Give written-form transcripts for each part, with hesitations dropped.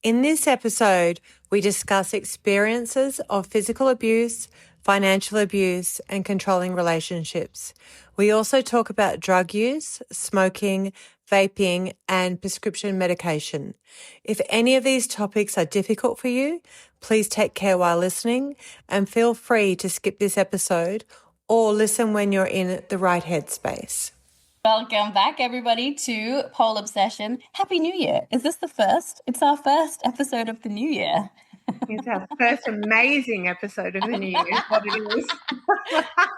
In this episode, we discuss experiences of physical abuse, financial abuse, and controlling relationships. We also talk about drug use, smoking, vaping, and prescription medication. If any of these topics are difficult for you, please take care while listening and feel free to skip this episode or listen when you're in the right headspace. Welcome back, everybody, to Pole Obsession. Happy New Year. Is this the first? It's our first episode of the new year. It's our first amazing episode of the new year, is what it is.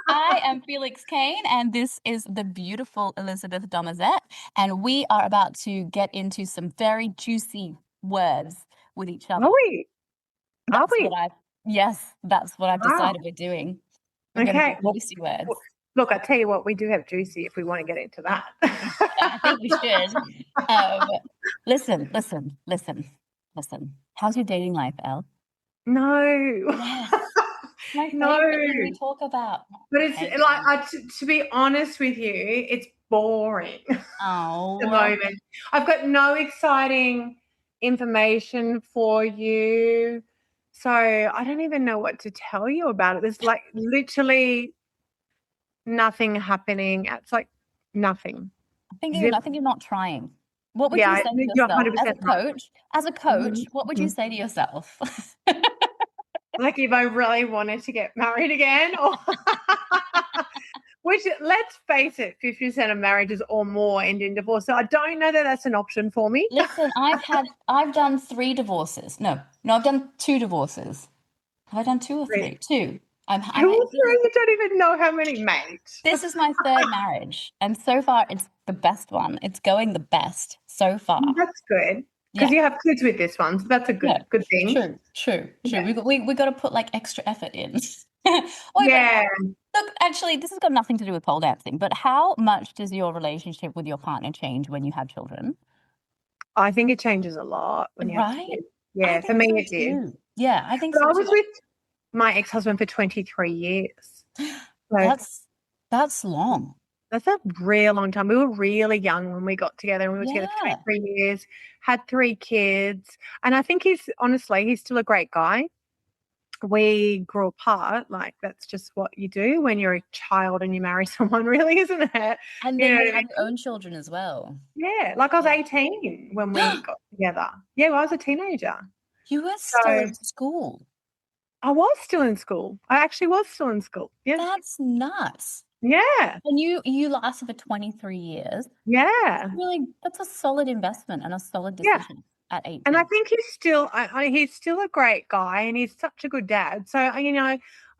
I am Felix Kane, and this is the beautiful Elizabeth Domazet, and we are about to get into some very juicy words with each other. Are we? Yes, that's what I've decided we're doing. We're going to do juicy words. Look, I tell you what, we do have juicy if we want to get into that. I think we should. Listen. How's your dating life, Elle? No. Yes. My favorite No. thing we talk about. But it's to be honest with you, it's boring at the moment. I've got no exciting information for you. So I don't even know what to tell you about it. There's like literally nothing happening. It's like nothing. I think you're not trying. What would you say to yourself as a coach? What would you say to yourself? Like if I really wanted to get married again, or which, let's face it, 50% of marriages or more end in divorce. So I don't know that that's an option for me. Listen, I've done 3 divorces. No, I've done 2 divorces. Have I done 2 or 3? 2. You don't even know how many, mate. This is my 3rd marriage, and so far it's the best one. It's going the best so far. That's good because you have kids with this one, so that's a good thing. True. Yeah. We got to put like extra effort in. Look, actually, this has got nothing to do with pole dancing, but how much does your relationship with your partner change when you have children? I think it changes a lot when you have kids. Yeah, for me it did. Yeah, I think so. I was with my ex-husband for 23 years. So that's long. That's a real long time. We were really young when we got together, and we were together for 23 years, had 3 kids. And I think he's still a great guy. We grew apart. Like, that's just what you do when you're a child and you marry someone, really, isn't it? And then you have your own children as well. Yeah, like I was 18 when we got together. Yeah, I was a teenager. You were still in school. I was still in school. I actually was still in school. Yeah. That's nuts. Yeah. And you lasted for 23 years. Yeah. That's a solid investment and a solid decision at 18. And I think he's still a great guy, and he's such a good dad. So, I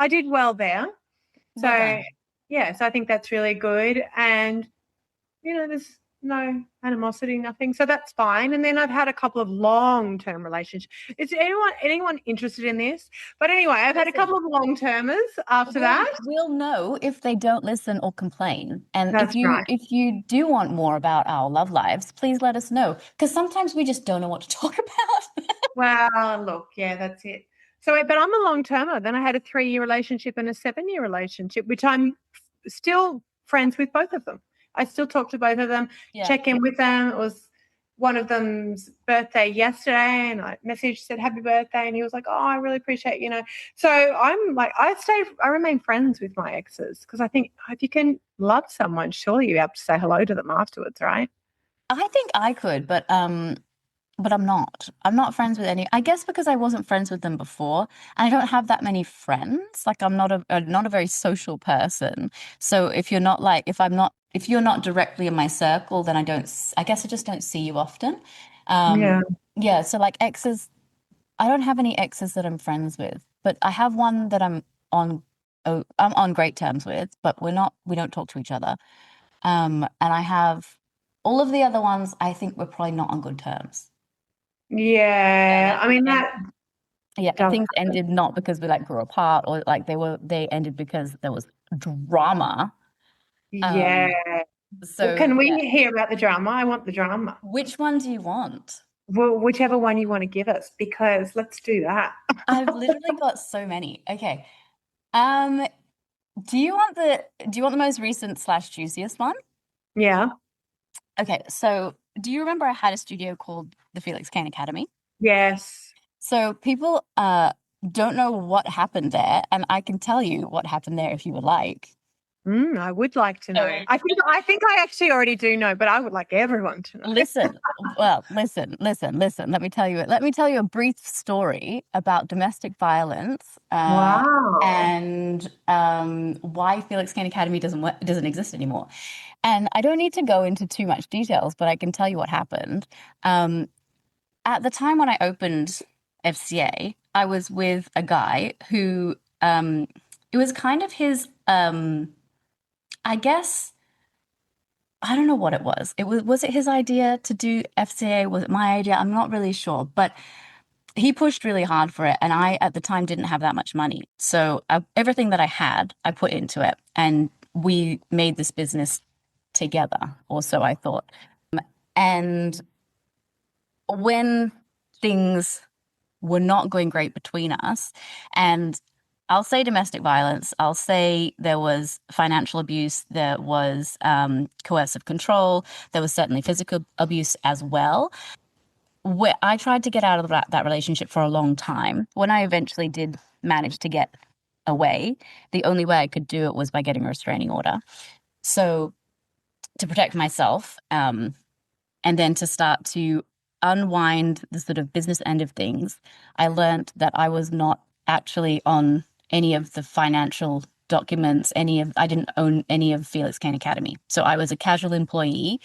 did well there. So, so I think that's really good. And, there's no animosity, nothing. So that's fine. And then I've had a couple of long-term relationships. Is anyone interested in this? But anyway, I've had a couple of long-termers after that. We'll know if they don't listen or complain. And if you do want more about our love lives, please let us know. Because sometimes we just don't know what to talk about. Well, look, that's it. So, but I'm a long-termer. Then I had a 3-year relationship and a 7-year relationship, which I'm still friends with both of them. I still talk to both of them, check in with them. It was one of them's birthday yesterday, and I messaged, said happy birthday, and he was like, oh, I really appreciate, So I'm like, I remain friends with my exes because I think if you can love someone, surely you have to say hello to them afterwards, right? I think I could, but I'm not. I'm not friends with any. I guess because I wasn't friends with them before, and I don't have that many friends. Like, I'm not a very social person. So if you're not directly in my circle, then I guess I just don't see you often. So like exes, I don't have any exes that I'm friends with, but I have one that I'm on great terms with, but we don't talk to each other. And I have all of the other ones. I think we're probably not on good terms. Yeah, I mean that. Yeah, things ended not because we grew apart, or they ended because there was drama. Yeah. So can we hear about the drama? I want the drama. Which one do you want? Well, whichever one you want to give us, because let's do that. I've literally got so many. Okay. Do you want the most recent / juiciest one? Yeah. Okay, so do you remember I had a studio called the Felix Kane Academy? Yes. So people don't know what happened there, and I can tell you what happened there if you would like. I would like to know. So I think I actually already do know, but I would like everyone to know. listen, well, listen. Let me tell you a brief story about domestic violence Wow. and why Felix Kane Academy doesn't exist anymore. And I don't need to go into too much details, but I can tell you what happened. At the time when I opened FCA, I was with a guy who it was kind of his I guess I don't know what it was. Was it his idea to do FCA? Was it my idea? I'm not really sure, but he pushed really hard for it, and I at the time didn't have that much money. So everything that I had, I put into it, and we made this business together, or so I thought. And when things were not going great between us, and I'll say domestic violence, I'll say there was financial abuse, there was coercive control, there was certainly physical abuse as well. Where I tried to get out of that relationship for a long time. When I eventually did manage to get away, the only way I could do it was by getting a restraining order. So to protect myself, and then to start to unwind the sort of business end of things, I learned that I was not actually on any of the financial documents, I didn't own any of Felix Kane Academy. So I was a casual employee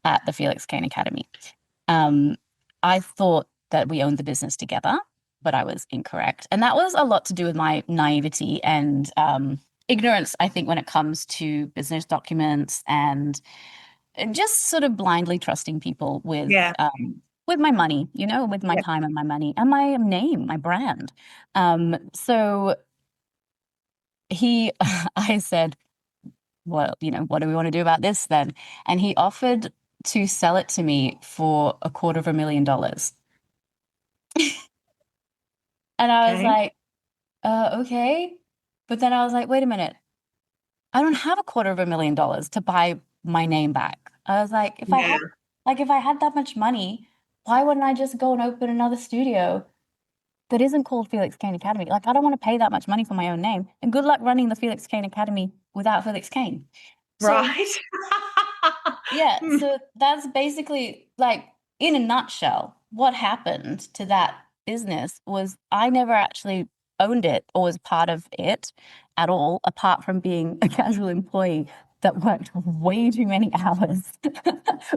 at the Felix Kane Academy. I thought that we owned the business together, but I was incorrect. And that was a lot to do with my naivety and ignorance, I think, when it comes to business documents and just sort of blindly trusting people with my money, with my time and my money and my name, my brand. So I said, well, what do we want to do about this then? And he offered to sell it to me for $250,000. And I was like, okay. But then I was like, wait a minute. I don't have $250,000 to buy my name back. I was like, if I had that much money, why wouldn't I just go and open another studio that isn't called Felix Kane Academy? Like, I don't want to pay that much money for my own name. And good luck running the Felix Kane Academy without Felix Kane. Right. Yeah. So that's basically, like, in a nutshell, what happened to that business was I never actually owned it or was part of it at all, apart from being a casual employee that worked way too many hours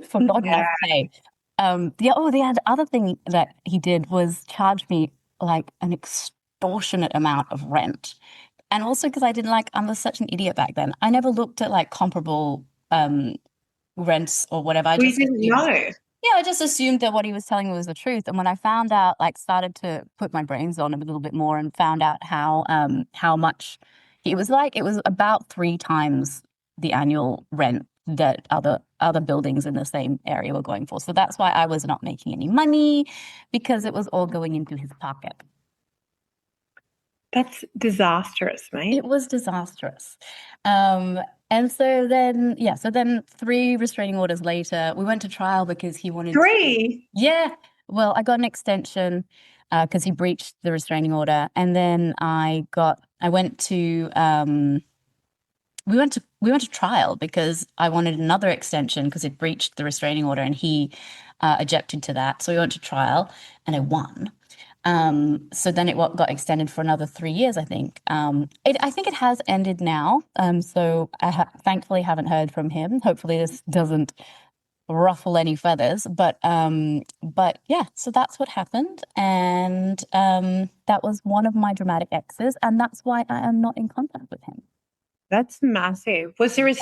for not enough pay. The other thing that he did was charge me like an extortionate amount of rent. And also because I was such an idiot back then. I never looked at like comparable rents or whatever. We didn't know. Yeah, I just assumed that what he was telling me was the truth. And when I found out, started to put my brains on a little bit more and found out how much it was about 3 times the annual rent that other buildings in the same area were going for. So that's why I was not making any money, because it was all going into his pocket. That's disastrous, mate. It was disastrous. And so then 3 restraining orders later, we went to trial because he wanted 3? Yeah. Well, I got an extension because he breached the restraining order. And then we went to trial because I wanted another extension because it breached the restraining order and he objected to that. So we went to trial and I won. So then it got extended for another 3 years, I think. I think it has ended now. So I thankfully haven't heard from him. Hopefully this doesn't ruffle any feathers. But yeah, so that's what happened. And that was one of my dramatic exes. And that's why I am not in contact with him. That's massive.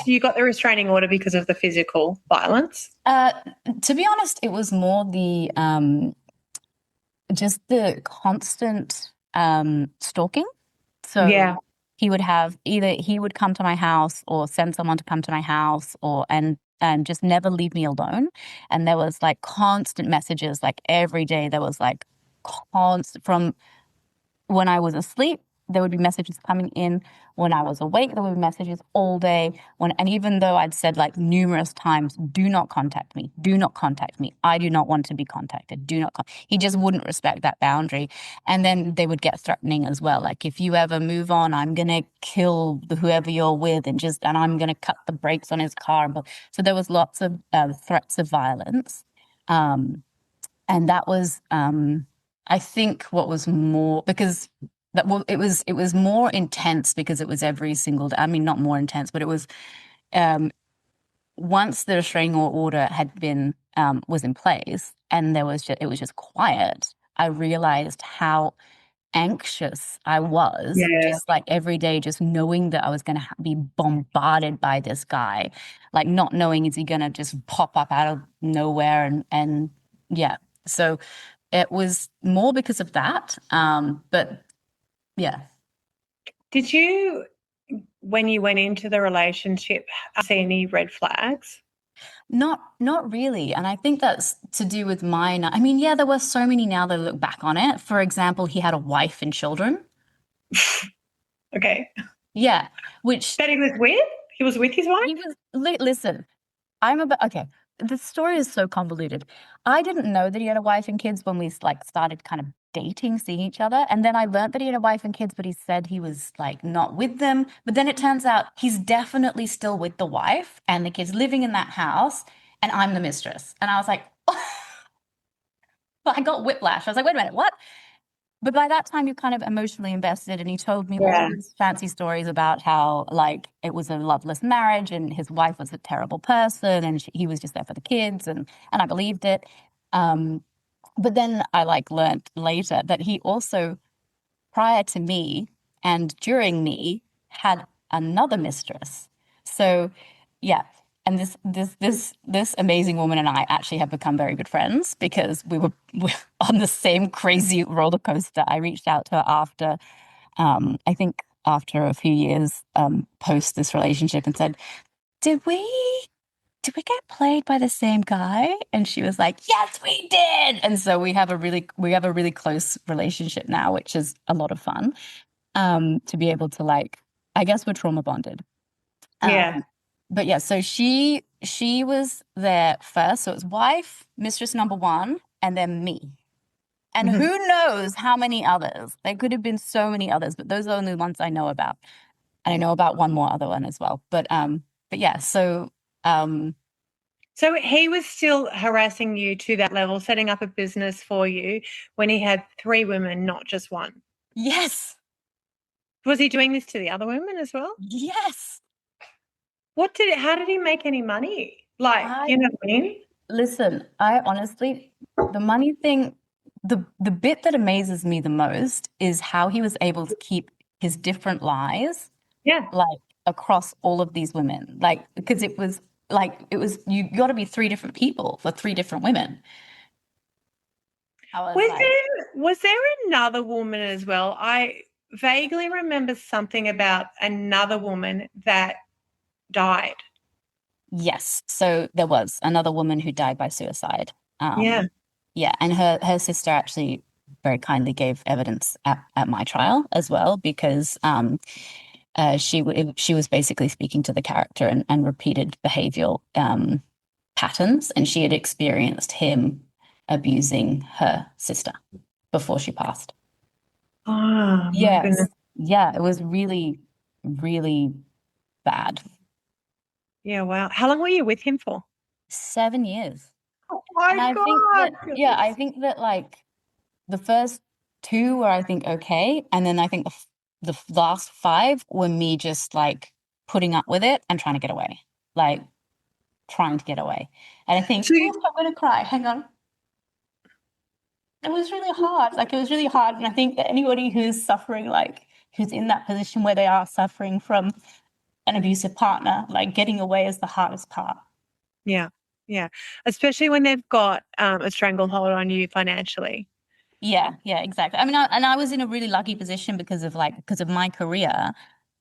You got the restraining order because of the physical violence? To be honest, it was more the just the constant stalking. So he would have he would come to my house or send someone to come to my house and just never leave me alone. And there was like constant messages, like every day there was like constant, from when I was asleep there would be messages coming in when I was awake. There would be messages all day and even though I'd said like numerous times, do not contact me. Do not contact me. I do not want to be contacted. Do not. He just wouldn't respect that boundary. And then they would get threatening as well. Like, if you ever move on, I'm going to kill whoever you're with and I'm going to cut the brakes on his car. So there was lots of threats of violence. And that was, I think, what was more, because it was more intense because it was every single day. I mean, not more intense, but it was once the restraining order had been was in place and it was just quiet. I realized how anxious I was, just like every day, just knowing that I was going to be bombarded by this guy, like not knowing, is he going to just pop up out of nowhere and yeah. So it was more because of that. But yeah. Did you, when you went into the relationship, see any red flags? Not really. And I think that's to do with mine. I mean, yeah, there were so many now that I look back on it. For example, he had a wife and children. Okay. Yeah. Which that he was with? He was with his wife? He was, listen, okay. The story is so convoluted. I didn't know that he had a wife and kids when we like started kind of dating, seeing each other. And then I learned that he had a wife and kids, but he said he was like not with them. But then it turns out he's definitely still with the wife and the kids living in that house. And I'm the mistress. And I was like, I got whiplash. I was like, wait a minute, what? But by that time, you're kind of emotionally invested. And he told me all these fancy stories about how, like, it was a loveless marriage and his wife was a terrible person and he was just there for the kids. And I believed it. But then I, like, learned later that he also, prior to me and during me, had another mistress. So, yeah. And this amazing woman and I actually have become very good friends because we're on the same crazy roller coaster. I reached out to her after, I think after a few years post this relationship and said, did we get played by the same guy? And she was like, yes, we did. And so we have a really close relationship now, which is a lot of fun to be able to, like, I guess we're trauma bonded. But yeah, so she was there first. So it was wife, mistress number one, and then me. And who knows how many others? There could have been so many others, but those are the only ones I know about. And I know about one more other one as well. But yeah, so so he was still harassing you to that level, setting up a business for you when he had 3 women, not just one. Yes. Was he doing this to the other women as well? Yes. How did he make any money? Like, you know what I mean? Listen, I honestly, the money thing, the bit that amazes me the most is how he was able to keep his different lies, like, across all of these women. Like, because it was you got to be 3 different people for 3 different women. Was there another woman as well? I vaguely remember something about another woman that died. Yes. So there was another woman who died by suicide. Yeah. And her sister actually very kindly gave evidence at my trial as well, because she was basically speaking to the character and repeated behavioral patterns, and she had experienced him abusing her sister before she passed. Oh, my goodness. Yeah, it was really, really bad. Yeah, wow. How long were you with him for? 7 years. Oh my God. I think that like the first 2 were, I think, okay, and then I think the last 5 were me just like putting up with it and trying to get away, like trying to get away. And I think, I'm gonna cry. Hang on. It was really hard. Like, it was really hard, and I think that anybody who's suffering, like who's in that position where they are suffering from an abusive partner, like, getting away is the hardest part. Yeah. Especially when they've got a stranglehold on you financially. Yeah, exactly. I mean, I was in a really lucky position because of my career.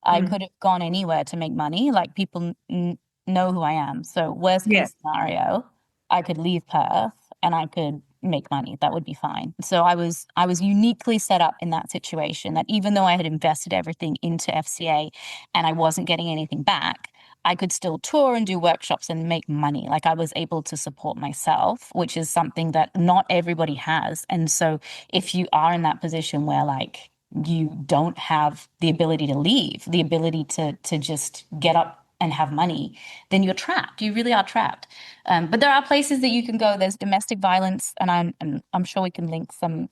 I could have gone anywhere to make money. Like, people know who I am. So worst case scenario, I could leave Perth and I could make money. That would be fine. So I was uniquely set up in that situation that even though I had invested everything into FCA and I wasn't getting anything back, I could still tour and do workshops and make money. Like I was able to support myself, which is something that not everybody has. And so if you are in that position where like you don't have the ability to leave, the ability to just get up and have money, then you're trapped. You really are trapped. But there are places that you can go. There's domestic violence, and I'm sure we can link some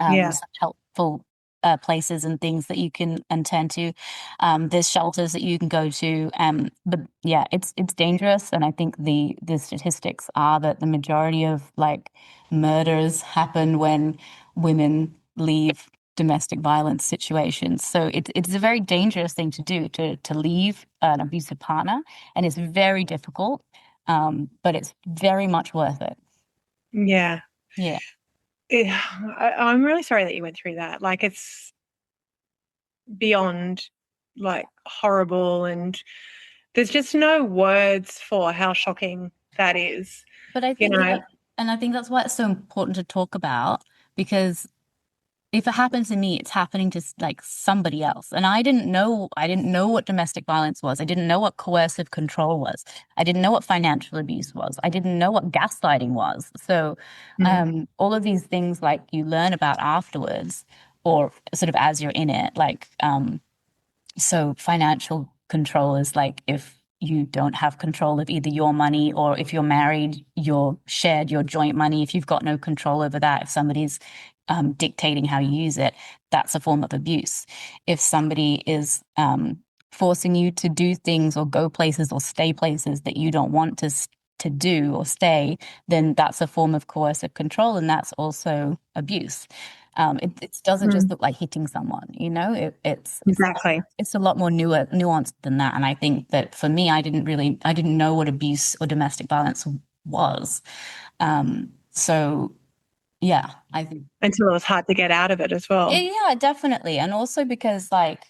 such helpful places and things that you can turn to. There's shelters that you can go to. But yeah, it's dangerous, and I think the statistics are that the majority of like murders happen when women leave domestic violence situations. So it's a very dangerous thing to do, to leave an abusive partner, and it's very difficult, but it's very much worth it. Yeah. Yeah. I'm really sorry that you went through that. Like it's beyond like horrible, and there's just no words for how shocking that is. But I think and I think that's why it's so important to talk about, because if it happens to me, it's happening to like somebody else. And I didn't know what domestic violence was. I didn't know what coercive control was. I didn't know what financial abuse was. I didn't know what gaslighting was. So all of these things like you learn about afterwards, or sort of as you're in it, like so financial control is like if you don't have control of either your money, or if you're married, you're shared your joint money. If you've got no control over that, if somebody's dictating how you use it, that's a form of abuse. If somebody is forcing you to do things or go places or stay places that you don't want to do or stay, then that's a form of coercive control, and that's also abuse. It doesn't just look like hitting someone, you know. It's exactly. It's a lot more nuanced than that. And I think that for me, I didn't know what abuse or domestic violence was. So yeah, I think until it was hard to get out of it as well. Yeah, definitely. And also because like,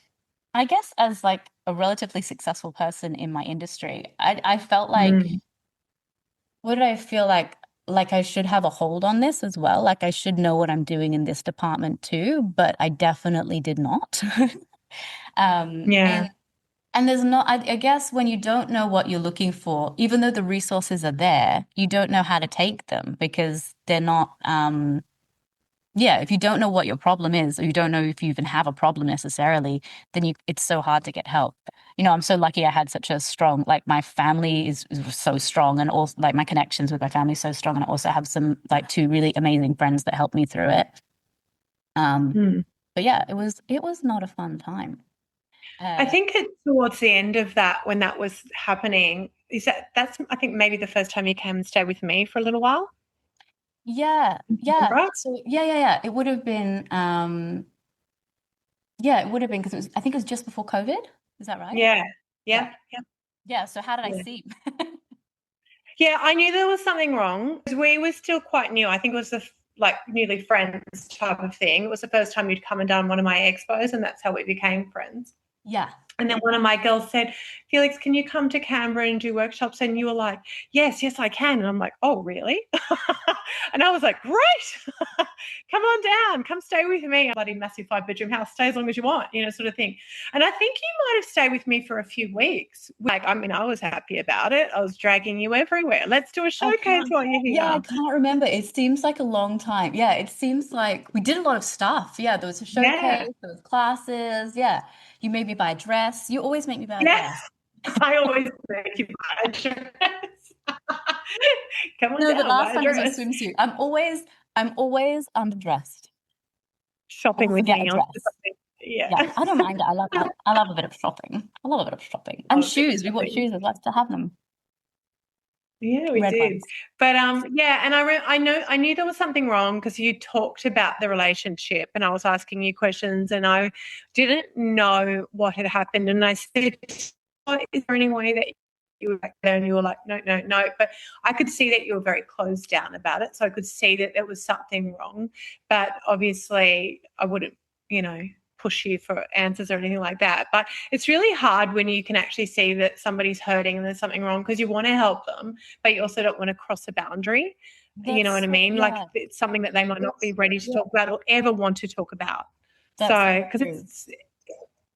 I guess as like a relatively successful person in my industry, I felt like, what did I feel like? Like I should have a hold on this as well. Like I should know what I'm doing in this department too, but I definitely did not. And there's not, I guess when you don't know what you're looking for, even though the resources are there, you don't know how to take them because they're not, if you don't know what your problem is, or you don't know if you even have a problem necessarily, then it's so hard to get help. You know, I'm so lucky I had such a strong, like my family is so strong, and also like my connections with my family is so strong. And I also have some like two really amazing friends that helped me through it. But yeah, it was not a fun time. I think towards the end of that, when that was happening, that's I think maybe the first time you came and stayed with me for a little while. Yeah. So it would have been it would have been because I think it was just before COVID. Is that right? Yeah. So how did I seem? Yeah, I knew there was something wrong because we were still quite new. I think it was like newly friends type of thing. It was the first time you'd come and done one of my expos, and that's how we became friends. Yeah. And then one of my girls said, Felix, can you come to Canberra and do workshops? And you were like, yes, I can. And I'm like, oh, really? And I was like, great. Come on down. Come stay with me. A bloody massive 5-bedroom house. Stay as long as you want, you know, sort of thing. And I think you might have stayed with me for a few weeks. Like, I mean, I was happy about it. I was dragging you everywhere. Let's do a showcase while you're here. Yeah, I can't remember. It seems like a long time. Yeah, it seems like we did a lot of stuff. Yeah, there was a showcase, there was classes. Yeah. You made me buy a dress. You always make me buy a dress. I always make you buy a dress. Come on down, the last time was a swimsuit. I'm always underdressed. Shopping with me. Yeah, I don't mind it. I love a bit of shopping. And shoes. We bought shoes. I'd like to have them. Yeah, we did. But and I knew there was something wrong because you talked about the relationship, and I was asking you questions, and I didn't know what had happened. And I said, oh, is there any way that you were back there? And you were like, no. But I could see that you were very closed down about it. So I could see that there was something wrong. But obviously I wouldn't, push you for answers or anything like that. But it's really hard when you can actually see that somebody's hurting and there's something wrong, because you want to help them, but you also don't want to cross a boundary. You know what I mean? Like Yeah, it's something that they might not be ready to talk about or ever want to talk about. that's so So, because true.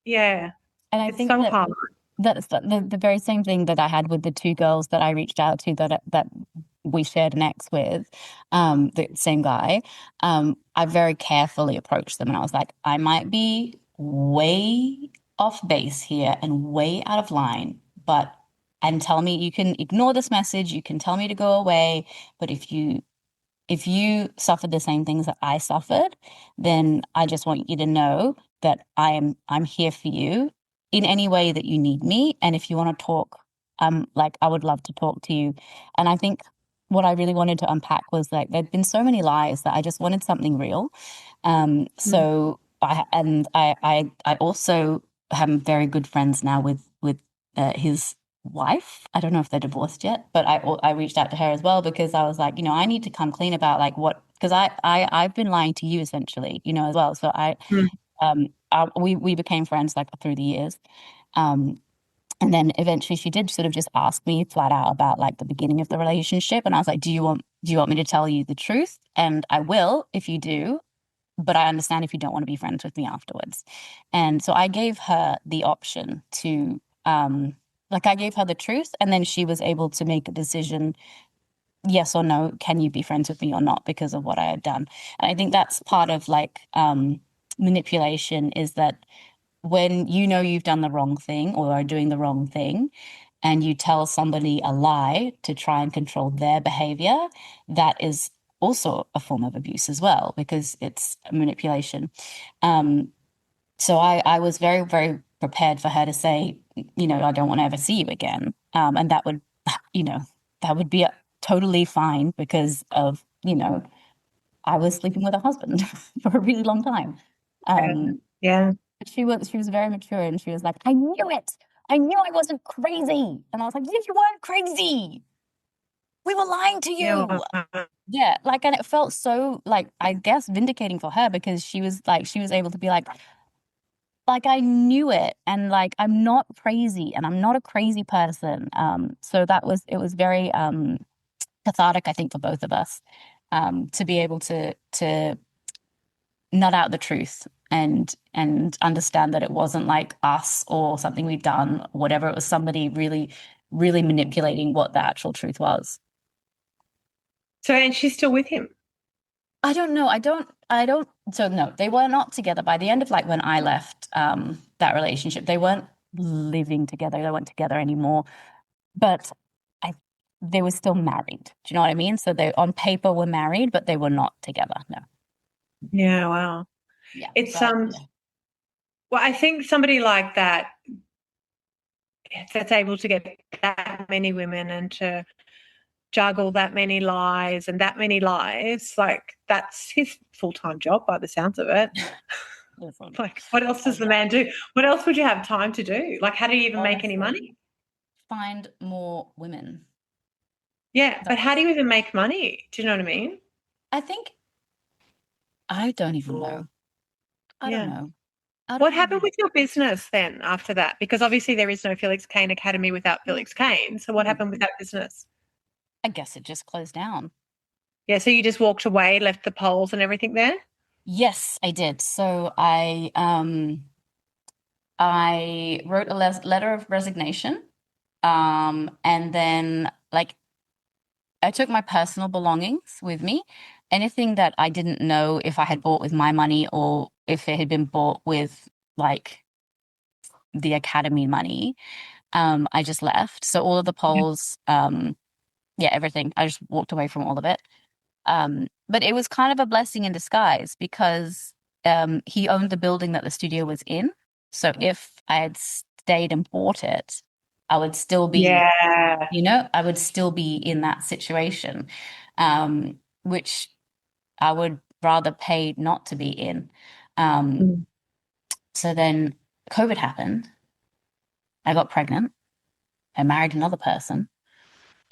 yeah, And I it's think so that hard. that's the very same thing that I had with the two girls that I reached out to that we shared an ex with, the same guy. I very carefully approached them and I was like, I might be way off base here and way out of line, but and tell me you can ignore this message, you can tell me to go away, but if you suffered the same things that I suffered, then I just want you to know that I'm here for you in any way that you need me. And if you want to talk, like I would love to talk to you. And I think what I really wanted to unpack was like there'd been so many lies that I just wanted something real. So I also am very good friends now with his wife. I don't know if they're divorced yet, but I reached out to her as well because I was like, I need to come clean about like what because I've been lying to you essentially, as well. So Mm. we became friends like through the years. Um, and then eventually she did sort of just ask me flat out about like the beginning of the relationship. And I was like, do you want me to tell you the truth? And I will if you do, but I understand if you don't want to be friends with me afterwards. And so I gave her the option to like I gave her the truth and then she was able to make a decision, yes or no, can you be friends with me or not because of what I had done. And I think that's part of like manipulation is that when you know you've done the wrong thing or are doing the wrong thing and you tell somebody a lie to try and control their behavior, that is also a form of abuse as well because it's manipulation. Um, so I was very, very prepared for her to say, I don't want to ever see you again. And that would, you know, that would be totally fine because of, I was sleeping with a husband for a really long time. Yeah. Um, Yeah. but she was very mature and she was like, I knew it. I knew I wasn't crazy. And I was like, yes, you weren't crazy. We were lying to Yeah. you. Yeah, like, and it felt so like I guess vindicating for her because she was able to be like I knew it and like I'm not crazy and I'm not a crazy person. So it was very cathartic, I think, for both of us, to be able to nut out the truth and understand that it wasn't like us or something we'd done, whatever. It was somebody really, really manipulating what the actual truth was. So, and she's still with him. I don't know. I don't. So no, they were not together by the end of like when I left that relationship. They weren't living together. They weren't together anymore. But I, they were still married. Do you know what I mean? So they on paper were married, but they were not together. No. Yeah. Wow. Yeah. It's But yeah. well, I think somebody like that that's able to get that many women and to juggle that many lies and that many lies, like that's his full-time job by the sounds of it. Listen, Like, what else does the yeah. man do? What else would you have time to do? Like, how do you even make any Honestly, money? find more women. Yeah, but how do That's. you even make money? Do you know what I mean? I think I don't even know. I don't Yeah. know. I What don't happened even. with your business then after that? Because obviously there is no Felix Kane Academy without Felix Kane. So what Hmm. happened with that business? I guess it just closed down. Yeah, so you just walked away, left the poles and everything there? Yes, I did. So I wrote a letter of resignation. And then like I took my personal belongings with me. Anything that I didn't know if I had bought with my money or if it had been bought with like the academy money, I just left. So all of the Yeah. polls, yeah, everything. I just walked away from all of it. But it was kind of a blessing in disguise because he owned the building that the studio was in. So if I had stayed and bought it, I would still be, Yeah. I would still be in that situation, which I would rather pay not to be in. Um, Mm. so then COVID happened. I got pregnant. I married another person.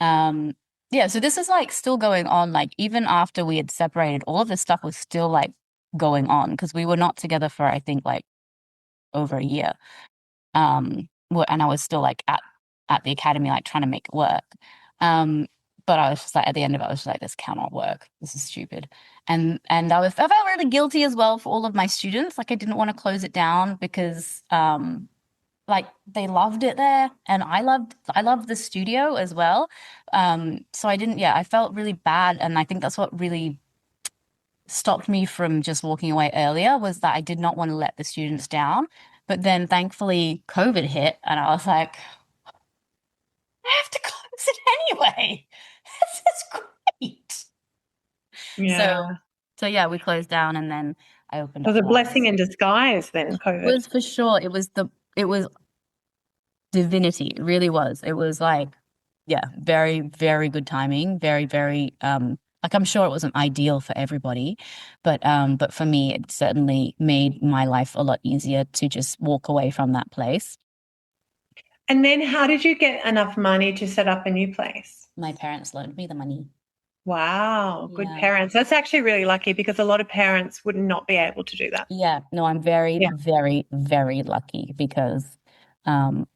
Um, yeah, so this is like still going on. Like even after we had separated, all of this stuff was still like going on because we were not together for I think like over a year. And I was still like at the academy, like trying to make it work. Um, but I was just like, at the end of it, I was just like, this cannot work. This is stupid. And I felt really guilty as well for all of my students. Like I didn't want to close it down because like they loved it there, and I loved the studio as well. So I felt really bad, and I think that's what really stopped me from just walking away earlier, was that I did not want to let the students down. But then thankfully COVID hit, and I was like, I have to close it anyway. This is great. Yeah. So yeah, we closed down, and then I opened It was up a blessing in disguise then, COVID. It was for sure. It was divinity. It really was. It was like, yeah, very, very good timing. Very, very like I'm sure it wasn't ideal for everybody, but for me it certainly made my life a lot easier to just walk away from that place. And then how did you get enough money to set up a new place? My parents loaned me the money. Wow, good Yeah. parents. That's actually really lucky, because a lot of parents would not be able to do that. Yeah, no, I'm very, very, very lucky, because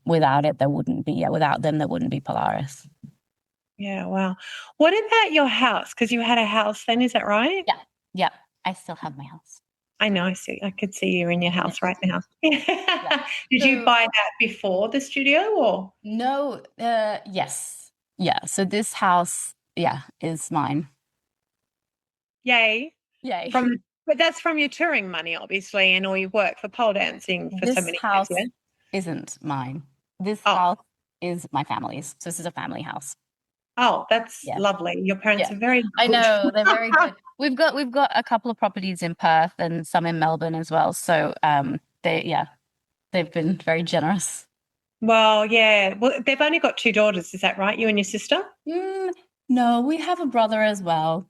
without them there wouldn't be Polaris. Yeah, wow. What about your house? Because you had a house then, is that right? Yeah, I still have my house. I know, I could see you in your house right now. Yeah. Did you buy that before the studio, or? No, yes. Yeah, so this house, is mine. Yay. Yay. But that's from your touring money, obviously, and all your work for pole dancing for so many years. This house isn't mine. This house is my family's. So this is a family house. Oh, that's lovely. Your parents are very good. I know, they're very good. We've got a couple of properties in Perth and some in Melbourne as well. So they've been very generous. Well, yeah. Well, they've only got 2 daughters, is that right? You and your sister? No, we have a brother as well.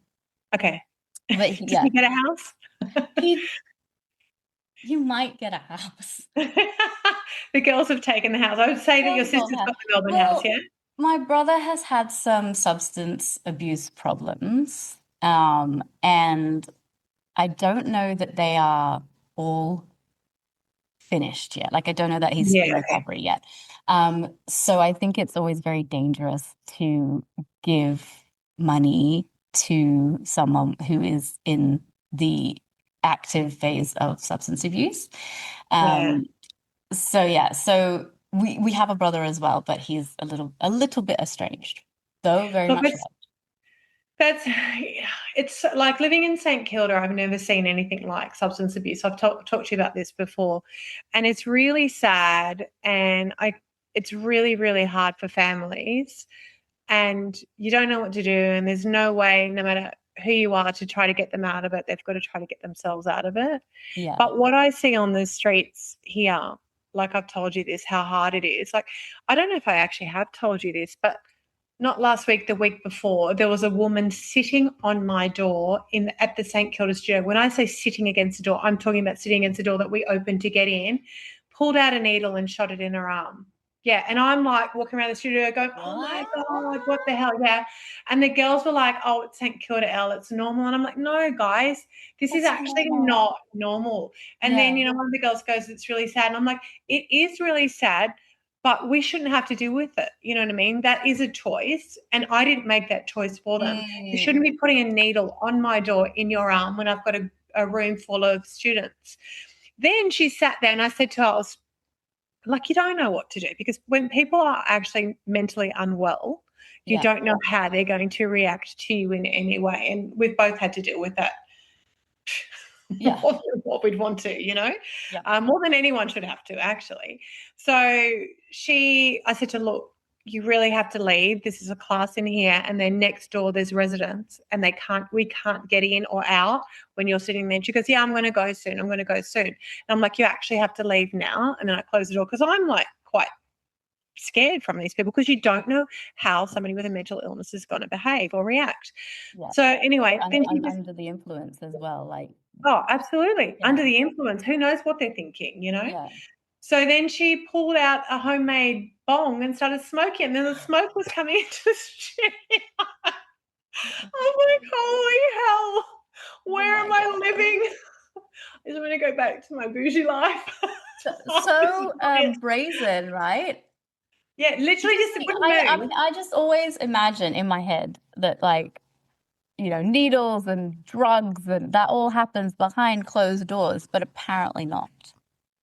Okay. But Did he get a house? You might get a house. The girls have taken the house. I would say that your sister's got the Melbourne house, yeah? My brother has had some substance abuse problems, and I don't know that they are all finished yet. Like, I don't know that he's in recovery yet. So I think it's always very dangerous to give money to someone who is in the active phase of substance abuse. So we have a brother as well, but he's a little bit estranged, though very much loved. It's like living in St Kilda. I've never seen anything like substance abuse. I've talked to you about this before, and it's really sad, and it's really, really hard for families, and you don't know what to do, and there's no way, no matter who you are, to try to get them out of it. They've got to try to get themselves out of it. Yeah. But what I see on the streets here, like I've told you this, how hard it is. Like, I don't know if I actually have told you this, but not last week, the week before, there was a woman sitting on my door at the St Kilda studio. When I say sitting against the door, I'm talking about sitting against the door that we opened to get in, pulled out a needle and shot it in her arm. Yeah, and I'm like walking around the studio going, oh, my God, what the hell, yeah. And the girls were like, oh, it's St Kilda L, it's normal. And I'm like, no, guys, this is actually not normal. And then, one of the girls goes, it's really sad. And I'm like, it is really sad, but we shouldn't have to deal with it. You know what I mean? That is a choice, and I didn't make that choice for them. You shouldn't be putting a needle on my door in your arm when I've got a room full of students. Then she sat there, and I said to her, I was like, you don't know what to do, because when people are actually mentally unwell, you don't know how they're going to react to you in any way. And we've both had to deal with that. More than what we'd want to, more than anyone should have to, actually. So I said to her, look, you really have to leave. This is a class in here, and then next door there's residents, and we can't get in or out when you're sitting there. And she goes, yeah, I'm going to go soon. And I'm like, you actually have to leave now. And then I close the door, because I'm like quite scared from these people, because you don't know how somebody with a mental illness is going to behave or react. So anyway, under the influence as well, like. Oh, absolutely. Under the influence. Who knows what they're thinking, Yeah. So then she pulled out a homemade bong and started smoking, and then the smoke was coming into the studio. I'm like, holy hell, where am I living? I just want to go back to my bougie life. So brazen, right? Yeah, literally just I just always imagine in my head that like, needles and drugs and that all happens behind closed doors, but apparently not.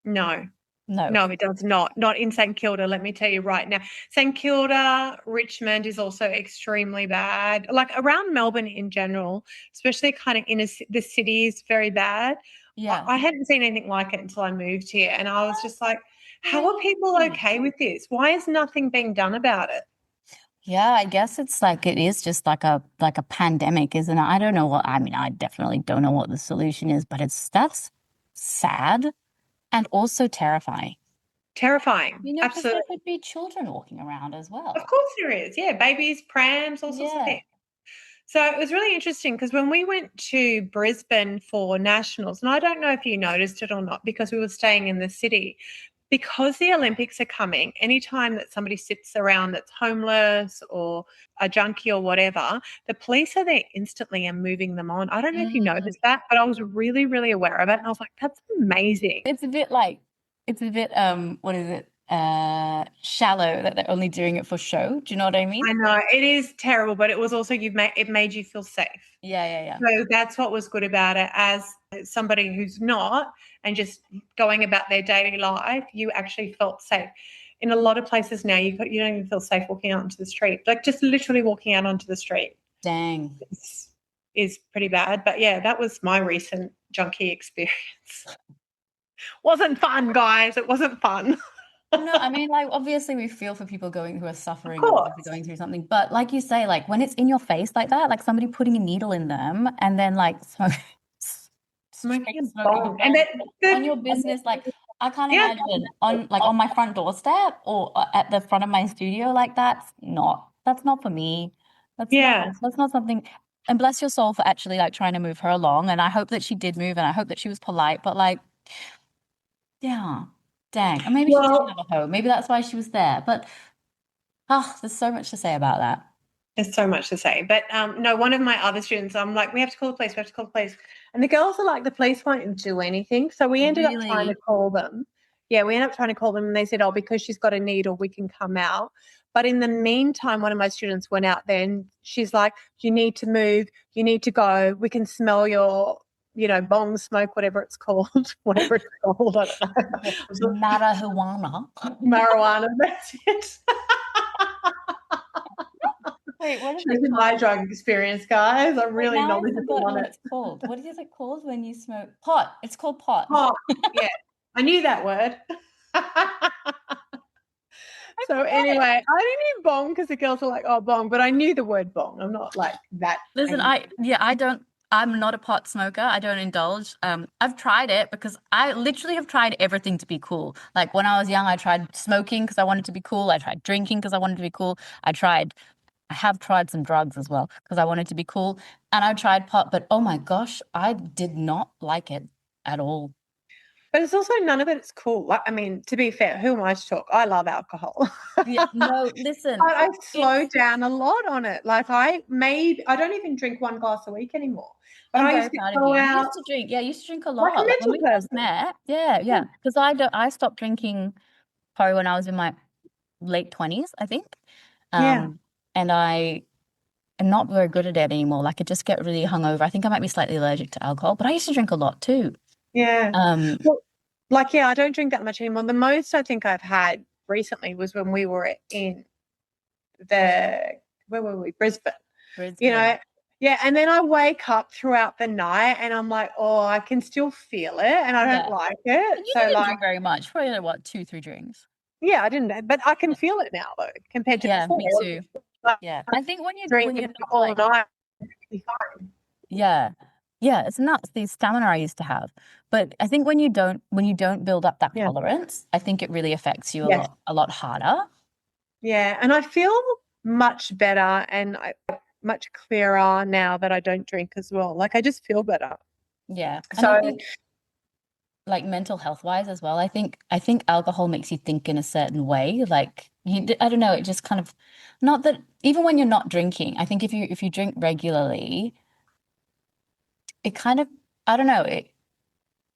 No. No. No, it does not. Not in St Kilda, let me tell you right now. St Kilda, Richmond is also extremely bad. Like around Melbourne in general, especially kind of in the city is very bad. Yeah. I hadn't seen anything like it until I moved here, and I was just like, how are people okay with this? Why is nothing being done about it? Yeah, I guess it's like it is just like a pandemic, isn't it? I don't know I definitely don't know what the solution is, but that's sad and also terrifying. Terrifying. Because there Absolutely. could be children walking around as well. Of course there is. Yeah, babies, prams, all sorts of things. So it was really interesting because when we went to Brisbane for nationals, and I don't know if you noticed it or not because we were staying in the city, because the Olympics are coming, anytime that somebody sits around that's homeless or a junkie or whatever, the police are there instantly and moving them on. I don't know if you noticed that, but I was really, really aware of it. And I was like, that's amazing. It's a bit what is it? Shallow that they're only doing it for show. Do you know what I mean? I know it is terrible, but it was also it made you feel safe. Yeah. So that's what was good about it. As somebody who's not and just going about their daily life, you actually felt safe. In a lot of places now, you don't even feel safe walking out onto the street. Like just literally walking out onto the street. Dang. Is pretty bad. But yeah, that was my recent junkie experience. Wasn't fun, guys. It wasn't fun. No, I mean, like, obviously we feel for people who are suffering and obviously going through something. But like you say, like when it's in your face like that, like somebody putting a needle in them and then like smoking and that, on your business, like I can't imagine on my front doorstep or at the front of my studio, like that's not for me. That's not something. And bless your soul for actually like trying to move her along. And I hope that she did move and I hope that she was polite. But like, yeah. Dang. And maybe she didn't have a home. Maybe that's why she was there. But there's so much to say about that. There's so much to say. But no, one of my other students, I'm like, we have to call the police. And the girls are like, the police won't do anything. So we ended up trying to call them. Yeah, we ended up trying to call them and they said, oh, because she's got a needle, we can come out. But in the meantime, one of my students went out there and she's like, you need to move. You need to go. We can smell your bong smoke, whatever it's called, I don't know. Marijuana, that's it. Wait, what is it called? My drug experience, guys. I'm really knowledgeable on it. It's called. What is it called when you smoke? Pot. It's called pot. Pot, yeah. I knew that word. So anyway, I didn't mean bong because the girls were like, oh, bong, but I knew the word bong. I'm not like that. Listen, I'm not a pot smoker. I don't indulge. I've tried it because I literally have tried everything to be cool. Like when I was young, I tried smoking because I wanted to be cool. I tried drinking because I wanted to be cool. I have tried some drugs as well because I wanted to be cool. And I tried pot, but oh my gosh, I did not like it at all. But it's also none of it is cool. Like, I mean, to be fair, who am I to talk? I love alcohol. No, listen. I slowed down a lot on it. Like I don't even drink one glass a week anymore. But I used to go out. I used to drink. Yeah, I used to drink a lot. Like when we first met. Yeah. Because I stopped drinking probably when I was in my late 20s, I think. And I am not very good at it anymore. Like I just get really hungover. I think I might be slightly allergic to alcohol, but I used to drink a lot too. Yeah. I don't drink that much anymore. The most I think I've had recently was when we were in where were we? Brisbane. Yeah, and then I wake up throughout the night and I'm like, oh, I can still feel it and I don't like it. You didn't drink very much. Probably 2-3 drinks. Yeah, I didn't, but I can feel it now though, compared to before. Me too. Yeah, I think when you're all night, it's fine. Yeah, it's nuts. The stamina I used to have, but I think when you don't build up that tolerance, I think it really affects you a lot harder. Yeah, and I feel much better and much clearer now that I don't drink as well. Like I just feel better. Yeah. So I think, like mental health wise as well, I think alcohol makes you think in a certain way. Like I don't know, it just kind of, not that even when you're not drinking, I think if you drink regularly, it kind of, I don't know,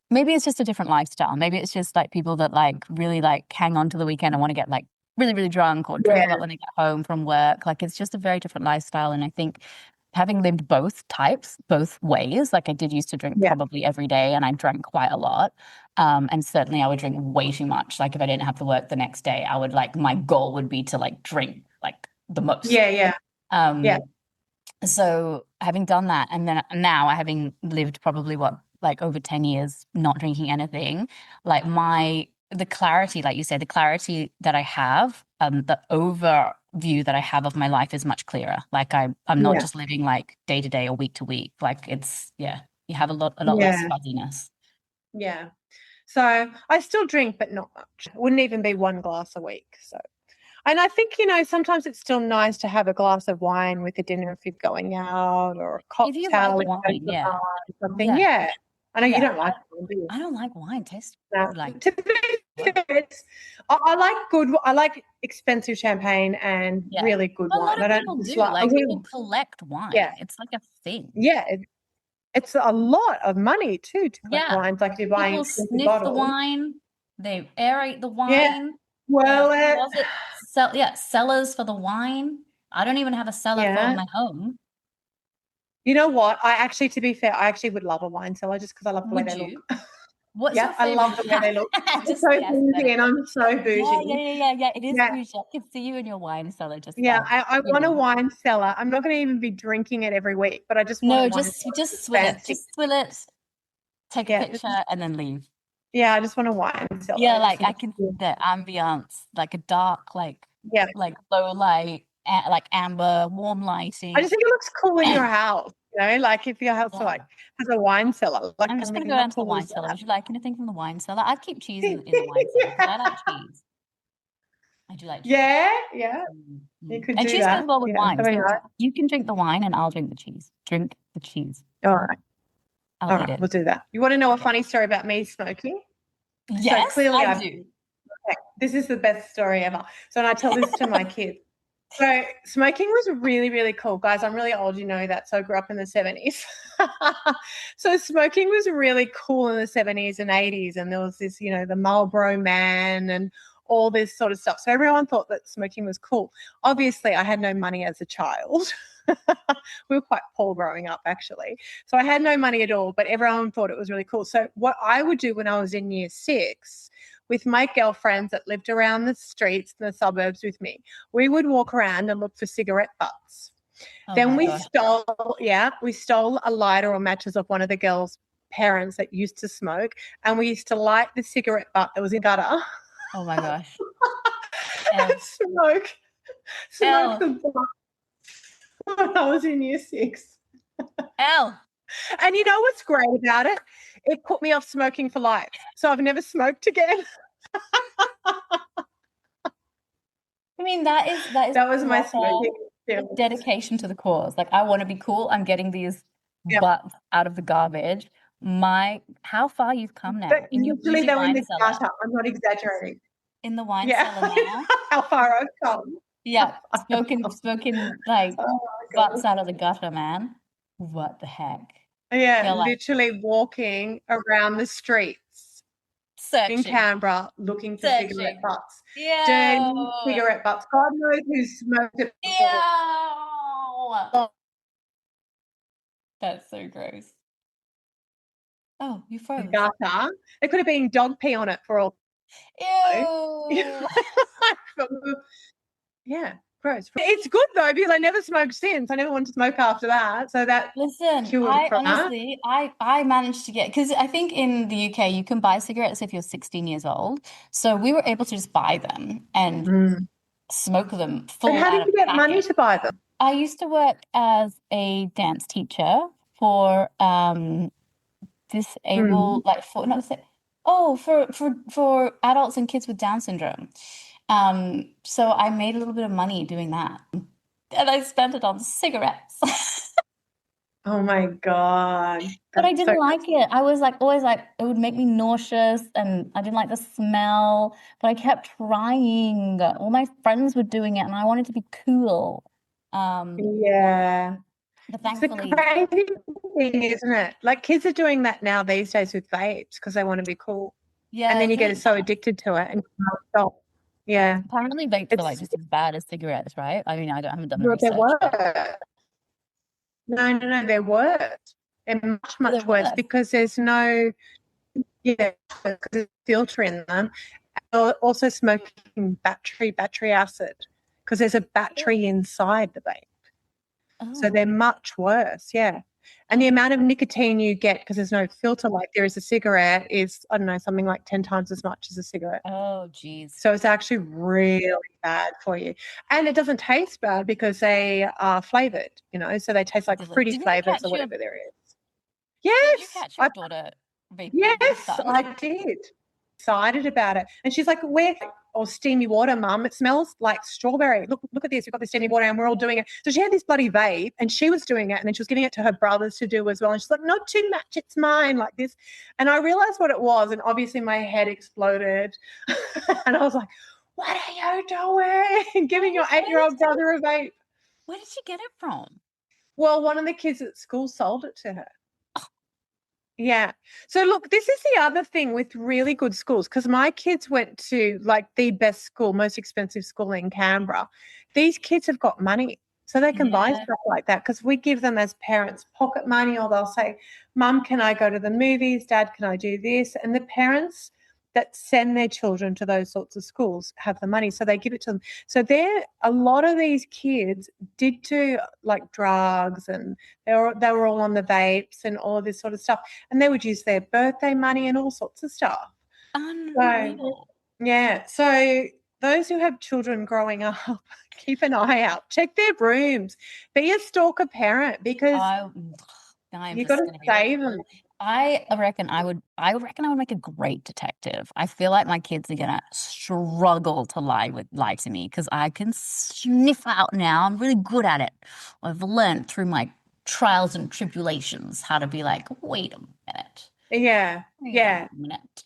maybe it's just a different lifestyle. Maybe it's just like people that like really like hang on to the weekend and want to get like really, really drunk or drink a lot when they get home from work. Like, it's just a very different lifestyle. And I think having lived both types, both ways, like I did used to drink probably every day and I drank quite a lot. And certainly I would drink way too much. Like if I didn't have to work the next day, I would like, my goal would be to like drink like the most. So having done that, and then now having lived probably like over 10 years not drinking anything, like the clarity, like you said, the clarity that I have, the overview that I have of my life is much clearer. Like I'm not just living like day to day or week to week. Like it's, you have a lot less fuzziness. Yeah. So I still drink, but not much. It wouldn't even be one glass a week. So, and I think, sometimes it's still nice to have a glass of wine with a dinner if you're going out, or a cocktail. If you like wine, something. Yeah. I know you don't like wine, do you? I don't like wine. Tastes like. To be fair, I like expensive champagne and really good wine. A lot of people do. Like people collect wine. Yeah. It's like a thing. Yeah. It's a lot of money too to collect wines. Like you're buying people sniff the wine, they aerate the wine. Yeah. Well, cellars for the wine. I don't even have a cellar for my home. You know what? To be fair, I actually would love a wine cellar just because I love the way they look. What's your favorite? I love the way they look. It's so bougie, and I'm so bougie. Yeah. It is bougie. I can see you in your wine cellar. I want a wine cellar. I'm not going to even be drinking it every week, but I just want just swill it. Just swill it. Take a picture and then leave. Yeah, I just want a wine cellar. Yeah, like I can see the ambience, like a dark, like low light, like amber, warm lighting. I just think it looks cool in your house. Like if your house has a wine cellar. Like, I'm just going to go down to the wine cellar. Would you like anything from the wine cellar? I'd keep cheese in the wine cellar because I like cheese. I do like cheese. Yeah. You could do cheese goes well with wine. So you can drink the wine and I'll drink the cheese. Drink the cheese. All right. All right, we'll do that. You want to know a funny story about me smoking? Yes, so clearly I do. Okay, this is the best story ever. So I tell this to my kids. So smoking was really, really cool. Guys, I'm really old, you know that. So I grew up in the 70s. So smoking was really cool in the 70s and 80s. And there was this, the Marlboro Man and all this sort of stuff. So everyone thought that smoking was cool. Obviously, I had no money as a child. We were quite poor growing up, actually. So I had no money at all, but everyone thought it was really cool. So what I would do when I was in year 6 with my girlfriends that lived around the streets and the suburbs with me, we would walk around and look for cigarette butts. Then we stole a lighter or matches off one of the girls' parents that used to smoke, and we used to light the cigarette butt that was in gutter. Oh my gosh. And smoke the butt when I was in year 6. And you know what's great about it? It put me off smoking for life. So I've never smoked again. I mean, that was my smoking dedication to the cause. Like, I want to be cool. I'm getting these butts out of the garbage. How far you've come now. But usually they're in the gutter. I'm not exaggerating. In the wine cellar now. How far I've come. Yeah, smoking like butts out of the gutter, man. What the heck? Yeah, literally walking around the streets in Canberra looking for cigarette butts. Yeah. Dirty cigarette butts. God knows who smoked it before. Ew. That's so gross. Oh, you froze. Gutter. There could have been dog pee on it for all. Ew. Yeah, gross. It's good though because I never smoked since. I never wanted to smoke after that. So that I managed to get, because I think in the UK you can buy cigarettes if you're 16 years old. So we were able to just buy them and smoke them full. But how did you get money to buy them? I used to work as a dance teacher for disabled, for adults and kids with Down syndrome. So I made a little bit of money doing that, and I spent it on cigarettes. Oh my God. But I didn't like it. I was always it would make me nauseous and I didn't like the smell, but I kept trying. All my friends were doing it and I wanted to be cool. Yeah. But thankfully, it's a crazy thing, isn't it? Like kids are doing that now these days with vapes because they want to be cool. Yeah. And then you get so addicted to it and you can't stop. Yeah. Apparently vapes are like just as bad as cigarettes, right? I mean, I haven't done the Well, they're research. worse. No, they're worse. They're much, much worse because there's no, because there's filter in them. Also smoking battery acid, because there's a battery inside the vape. So they're much worse, yeah. And the amount of nicotine you get, because there's no filter like there is a cigarette, is, I don't know, something like 10 times as much as a cigarette. Oh, geez. So it's actually really bad for you. And it doesn't taste bad because they are flavored, so they taste like fruity flavors or whatever there is. Yes. Did you catch your daughter vaping? Yes, I did. Excited about it. And she's like, steamy water, Mum. It smells like strawberry. Look at this. We've got this steamy water and we're all doing it. So she had this bloody vape and she was doing it, and then she was giving it to her brothers to do as well. And she's like, not too much, it's mine, like this. And I realized what it was, and obviously my head exploded. And I was like, what are you doing? Giving your 8-year-old brother a vape. Where did she get it from? Well, one of the kids at school sold it to her. Yeah. So look, this is the other thing with really good schools, because my kids went to like the best school, most expensive school in Canberra. These kids have got money, so they can buy stuff like that, because we give them as parents pocket money, or they'll say, Mum, can I go to the movies? Dad, can I do this? And the parents that send their children to those sorts of schools have the money, so they give it to them. So a lot of these kids did do like drugs, and they were all on the vapes and all of this sort of stuff, and they would use their birthday money and all sorts of stuff. Unreal. So those who have children growing up, keep an eye out, check their rooms, be a stalker parent, because you've got to save them. I reckon I would make a great detective. I feel like my kids are gonna struggle to lie to me, because I can sniff out now. I'm really good at it. I've learned through my trials and tribulations how to be like, wait a minute. Yeah. Wait a minute.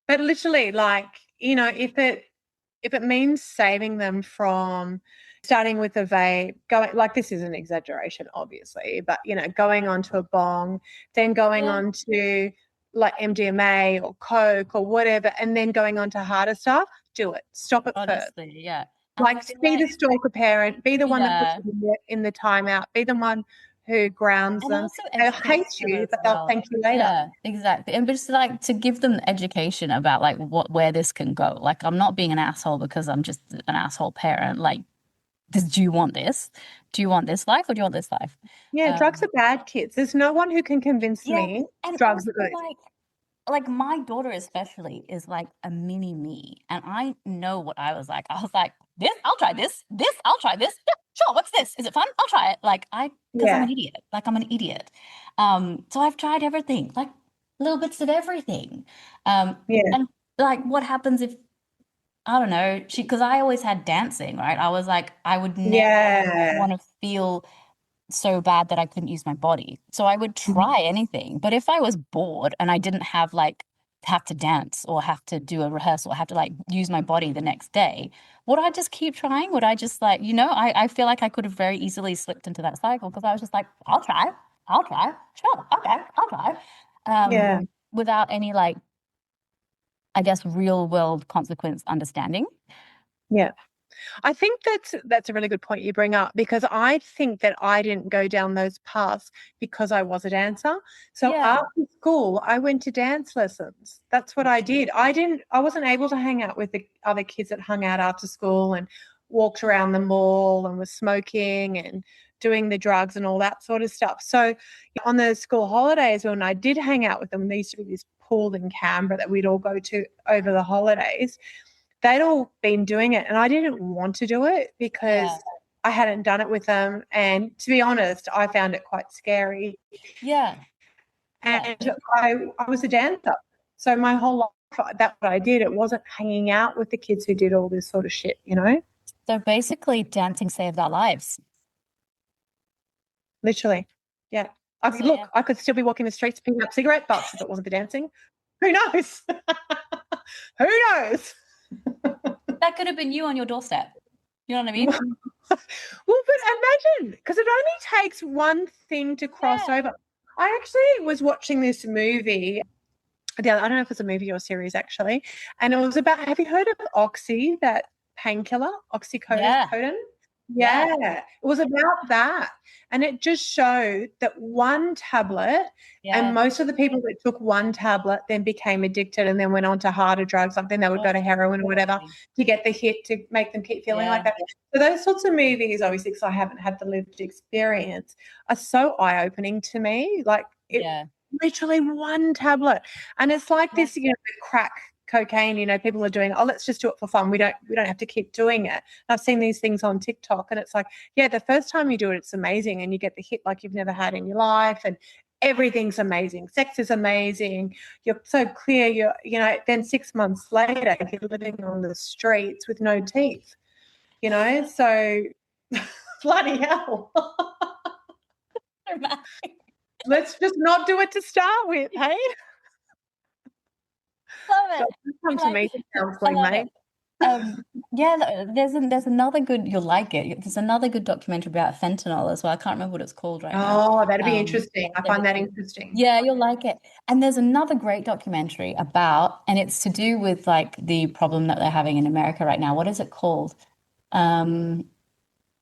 But literally, like, if it means saving them from starting with a vape, going, like, this is an exaggeration, obviously, but, going on to a bong, then going on to like MDMA or Coke or whatever, and then going on to harder stuff, do it. Stop it first. Yeah. Like, be the stalker parent, be the one that puts them in the timeout, be the one who grounds them. They'll hate you, but they'll thank you later. Yeah, exactly. And just like to give them education about like where this can go. Like, I'm not being an asshole because I'm just an asshole parent. Like, do you want this? Do you want this life, or do you want this life? Yeah, drugs are bad, kids. There's no one who can convince me drugs are good. Like my daughter especially is like a mini me, and I know what I was like. I was like, this, I'll try this. This, I'll try this. Yeah, sure. What's this? Is it fun? I'll try it. Like because I'm an idiot. Like I'm an idiot. So I've tried everything, like little bits of everything. And like, what happens if, I don't know, because I always had dancing, right? I was like, I would never want to feel so bad that I couldn't use my body. So I would try anything. But if I was bored and I didn't have to dance or have to do a rehearsal, or have to like use my body the next day, would I just keep trying? Would I just like, I feel like I could have very easily slipped into that cycle, because I was just like, I'll try. Sure. Okay. I'll try. Without any like, I guess, real world consequence understanding. Yeah. I think that's a really good point you bring up, because I think that I didn't go down those paths because I was a dancer. So after school, I went to dance lessons. That's what I did. I wasn't able to hang out with the other kids that hung out after school and walked around the mall and was smoking and doing the drugs and all that sort of stuff. So on the school holidays, when I did hang out with them, there used to be this pool in Canberra that we'd all go to over the holidays. They'd all been doing it, and I didn't want to do it because I hadn't done it with them. And to be honest, I found it quite scary. Yeah. And I was a dancer. So my whole life, that's what I did. It wasn't hanging out with the kids who did all this sort of shit, So basically dancing saved our lives. Literally. Yeah. I could still be walking the streets picking up cigarette butts if it wasn't for dancing. Who knows? Who knows? That could have been you on your doorstep. You know what I mean? Well, but imagine, because it only takes one thing to cross over. I actually was watching this movie. I don't know if it's a movie or a series, actually. And it was about, have you heard of Oxy, that painkiller, Yeah. oxycodone. Yeah, it was about that. And it just showed that one tablet, and most of the people that took one tablet then became addicted and then went on to harder drugs, like then they would go to heroin or whatever to get the hit to make them keep feeling like that. So those sorts of movies, obviously, because I haven't had the lived experience, are so eye-opening to me. Like, literally one tablet. And it's like this, you know, crack cocaine, you know, people are doing, oh, let's just do it for fun. We don't have to keep doing it. And I've seen these things on TikTok, and it's like, yeah, the first time you do it, it's amazing, and you get the hit like you've never had in your life, and everything's amazing. Sex is amazing. You're so clear. You know, then 6 months later, you're living on the streets with no teeth, you know, so bloody hell. Let's just not do it to start with, hey? Love it. Come to me for counselling, mate. There's another good, you'll like it. There's another good documentary about fentanyl as well. I can't remember what it's called right now. Oh, that'd be interesting. I find that interesting. Yeah, you'll like it. And there's another great documentary about, and it's to do with like the problem that they're having in America right now. What is it called? I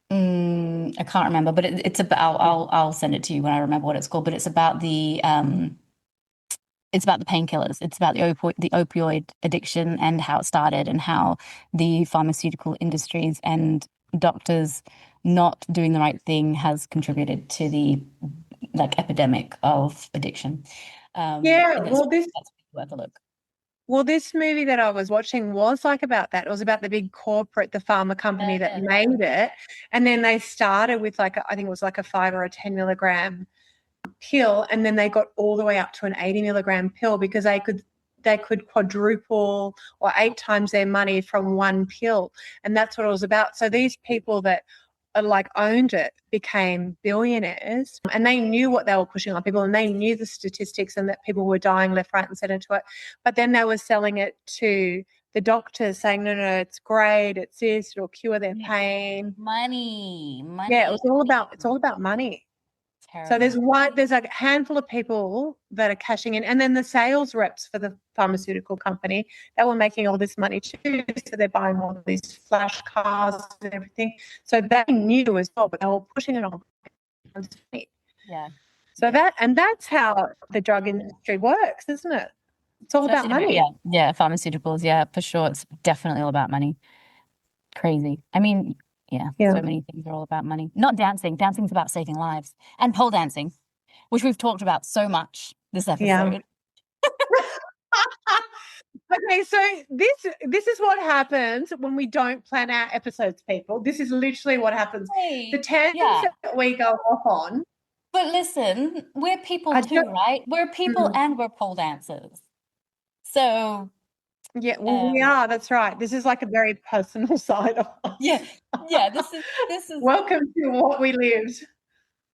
can't remember, but it's about, I'll send it to you when I remember what it's called, but it's about the painkillers. It's about the opioid addiction and how it started, and how the pharmaceutical industries and doctors not doing the right thing has contributed to the epidemic of addiction. That's worth a look. Well, this movie that I was watching was like about that. It was about the big corporate, the pharma company that made it. And then they started with I think it was like a 5 or a 10 milligram pill. And then they got all the way up to an 80 milligram pill because they could quadruple or 8 times their money from one pill. And that's what it was about. So these people that owned it became billionaires, and they knew what they were pushing on people, and they knew the statistics and that people were dying left, right, and center to it. But then they were selling it to the doctors, saying, no, it's great, it's this, it'll cure their pain. Money. Yeah, it's all about money. So there's a handful of people that are cashing in, and then the sales reps for the pharmaceutical company, they were making all this money too. So they're buying all these flash cars and everything. So they knew as well, but they were pushing it on. Yeah. So that's how the drug industry works, isn't it? It's all about money. Yeah, pharmaceuticals. Yeah, for sure. It's definitely all about money. Crazy. I mean, yeah, so many things are all about money. Not dancing. Dancing's about saving lives. And pole dancing, which we've talked about so much this episode. Yeah. Okay, so this is what happens when we don't plan our episodes, people. This is literally what happens. The tangents that we go off on. But listen, we're people too, right? We're people and we're pole dancers. So... Yeah, well, we are. That's right. This is like a very personal side of us. Yeah. This is welcome to what we lived.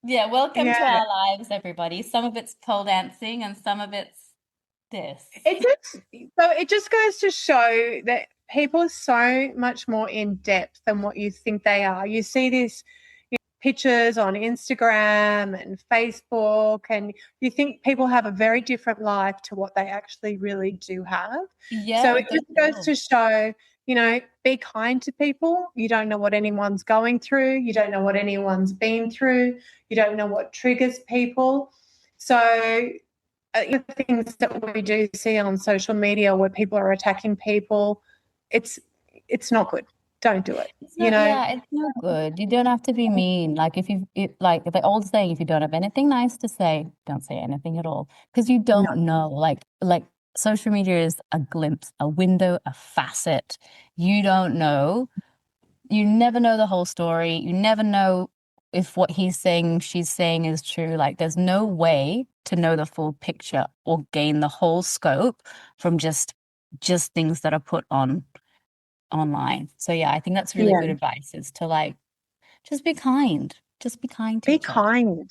Yeah, welcome to our lives, everybody. Some of it's pole dancing, and some of it's this. It just goes to show that people are so much more in depth than what you think they are. You see this pictures on Instagram and Facebook, and you think people have a very different life to what they actually really do have. Yeah. So it just goes to show, be kind to people. You don't know what anyone's going through. You don't know what anyone's been through. You don't know what triggers people. So things that we do see on social media where people are attacking people, it's not good. Don't do it. Yeah, it's not good. You don't have to be mean. Like like the old saying, if you don't have anything nice to say, don't say anything at all, because you don't know. Like social media is a glimpse, a window, a facet. You don't know. You never know the whole story. You never know if what he's saying, she's saying is true. Like there's no way to know the full picture or gain the whole scope from just things that are put on online. So yeah, I think that's really good advice, is to just be kind. Just be kind to each other.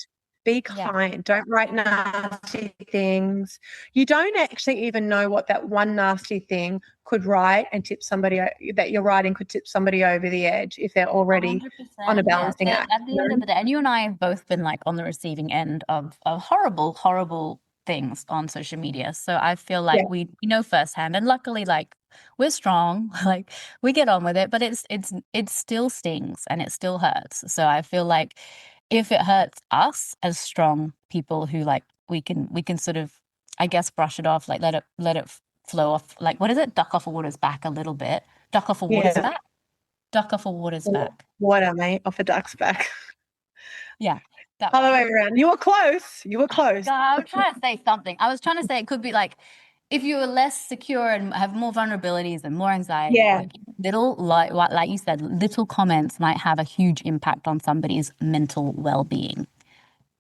Be kind. Don't write nasty things. You don't actually even know what that one nasty thing could write and tip somebody, that you're writing could tip somebody over the edge if they're already 100%, on a balancing act. At the end of the day, and you and I have both been on the receiving end of horrible things on social media. So I feel like we know firsthand, and luckily, like, we're strong, like we get on with it, but it still stings and it still hurts. So I feel like if it hurts us as strong people who, like, we can sort of, I guess, brush it off, like let it flow off, like, what is it? Duck off a water's back a little bit. Duck off a water's back. Duck off a water's back. Water, mate, off a duck's back. Yeah. Other way around. You were close. You were close. God, I was trying to say something. I was trying to say it could be like, if you were less secure and have more vulnerabilities and more anxiety, like little, like you said, little comments might have a huge impact on somebody's mental well-being.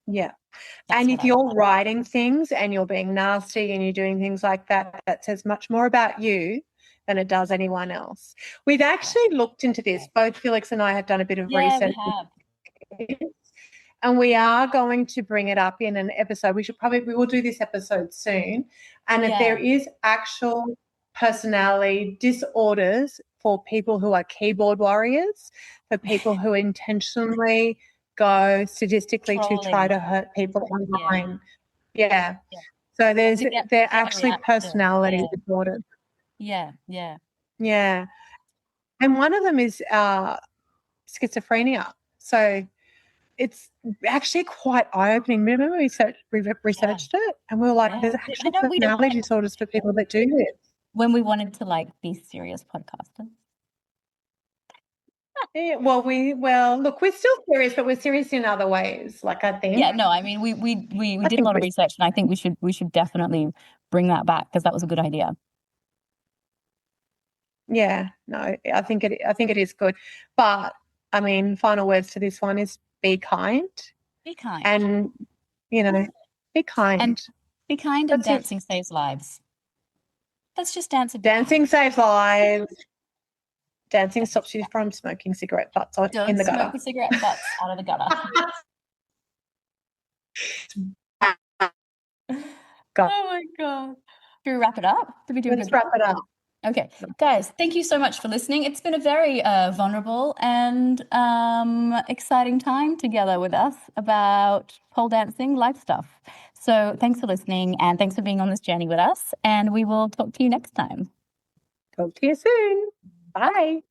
Yeah. And if you're writing things and you're being nasty and you're doing things like that, that says much more about you than it does anyone else. We've actually looked into this. Both Felix and I have done a bit of research. We have. And we are going to bring it up in an episode. We will do this episode soon. And if there is actual personality disorders for people who are keyboard warriors, for people who intentionally go statistically to try to hurt people online. Yeah. So they're actually personality disorders. Yeah. Yeah. And one of them is schizophrenia. So it's actually quite eye-opening. Remember we researched it and we were like, there's actually personality disorders for people that do this. When we wanted to, like, be serious podcasters. Yeah, well, look, we're still serious, but we're serious in other ways, like, I think. Yeah, no, I mean, we did a lot of research, and I think we should definitely bring that back because that was a good idea. Yeah, no, I think it is good. But I mean, final words to this one is be kind. Be kind. And, be kind. And be kind, and dancing saves lives. Let's just dance. Dancing saves lives. Dancing stops you from smoking cigarette butts in the gutter. Don't smoke cigarette butts out of the gutter. Oh my God. Should we wrap it up? Let's wrap it up. Okay, guys, thank you so much for listening. It's been a very vulnerable and exciting time together with us about pole dancing, life stuff. So thanks for listening, and thanks for being on this journey with us, and we will talk to you next time. Talk to you soon. Bye.